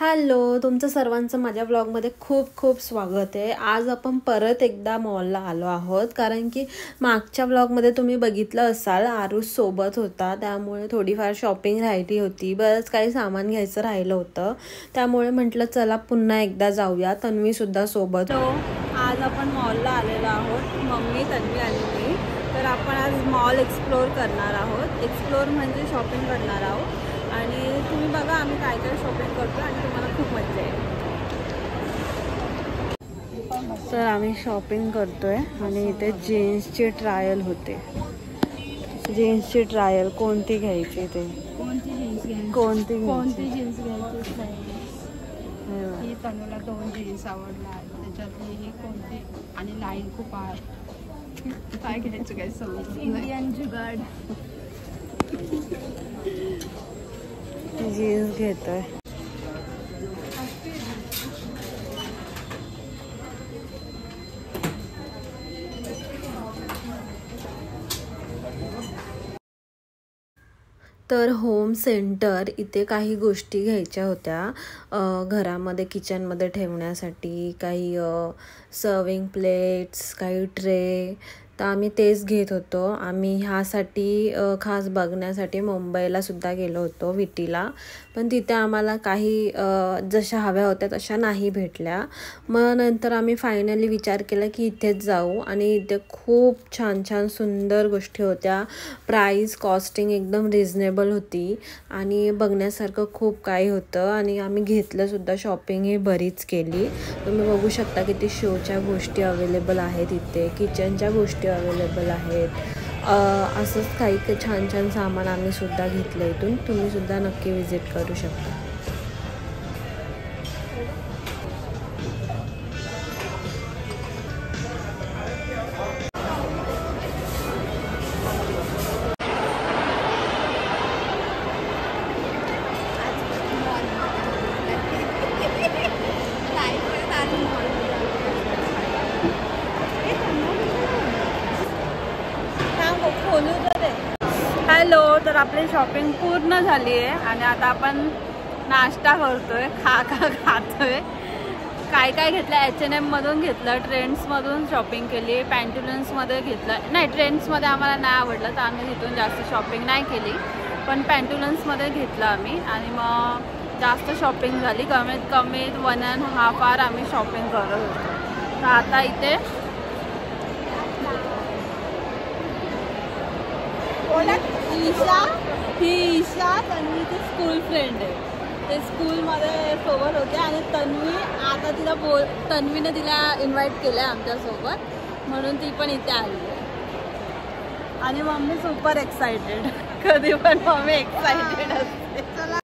Hello, तुमचं सर्वांचं माझ्या ब्लॉगमध्ये खूप खूप स्वागत आहे। आज आपण परत एकदा मॉलला आलो आहोत, कारण की मागच्या ब्लॉगमध्ये तुम्ही बघितलं असाल आरुष सोबत होता, त्यामुळे थोडीफार शॉपिंग राहिली होती, बरंच काही सामान घ्यायचं राहिलं होतं, त्यामुळे म्हटलं चला पुन्हा एकदा जाऊया, तन्वीसुद्धा सोबत। आज आपण मॉलला आलेलो आहोत, मम्मी, तन्वी आणि मी। तर आपण आज मॉल एक्सप्लोर करणार आहोत, एक्सप्लोर म्हणजे शॉपिंग करणार आहोत आणि तुम्ही बघा आम्ही काय काय शॉपिंग करतो आणि तुम्हाला खूप मजा येईल। तर आम्ही शॉपिंग करतोय आणि इथे जीन्सची ट्रायल होते। जीन्सची ट्रायल कोणती घ्यायची ते, कोणती जीन्स घ्यायची ही तनुला 2 जीन्स आवडल्या, त्याच्यातली ही कोणती आणि लाईन खूप आहे, काय घ्यायचं काय समजत नाही। इंडियन जुगाड जीन्स घेतोय। तर होम सेंटर इथे काही गोष्टी घ्यायच्या होत्या, घरामध्ये किचनमध्ये ठेवण्यासाठी, काही सर्विंग प्लेट्स, काही ट्रे, तर आम्ही तेच घेत होतो। आम्ही ह्यासाठी खास बघण्यासाठी मुंबईला सुद्धा गेलो होतो, विटीला, पण तिथे आम्हाला काही जशा हव्या होत्या तशा नाही भेटल्या। मग नंतर आम्ही फायनली विचार केला की इथेच जाऊ आणि इथे खूप छान छान सुंदर गोष्टी होत्या, प्राईस कॉस्टिंग एकदम रिजनेबल होती आणि बघण्यासारखं खूप काही होतं आणि आम्ही घेतलंसुद्धा, शॉपिंग ही बरीच केली। तुम्ही बघू शकता किती शोच्या गोष्टी अवेलेबल आहेत इथे, किचनच्या गोष्टी अवेलेबल आहेत, असंच काही छान छान सामान आम्ही सुद्धा घेतलं इथून, तुम्ही सुद्धा नक्की विजिट करू शकता। हॅलो, तर आपली शॉपिंग पूर्ण झाली आहे आणि आता आपण नाश्ता करतोय, खातोय। काय काय घेतलं, H&M मधून घेतलं, ट्रेंड्समधून शॉपिंग केली, पॅन्टुलन्समध्ये घेतलं, नाही ट्रेंड्समध्ये आम्हाला नाही आवडलं तर आम्ही तिथून जास्त शॉपिंग नाही केली, पण पॅन्टुलन्समध्ये घेतलं आम्ही आणि मग जास्त शॉपिंग झाली, कमीत कमी 1.5 आवर आम्ही शॉपिंग करत होतो। तर आता इथे ईशा तन्वीची स्कूल फ्रेंड आहे, ते स्कूलमध्ये सोबत होते आणि तन्वी आता तन्वीने तिला इन्व्हाइट केलं आहे आमच्यासोबत, म्हणून ती पण इथे आली आहे आणि मम्मी सुपर एक्सायटेड, कधी पण मम्मी एक्सायटेड असते।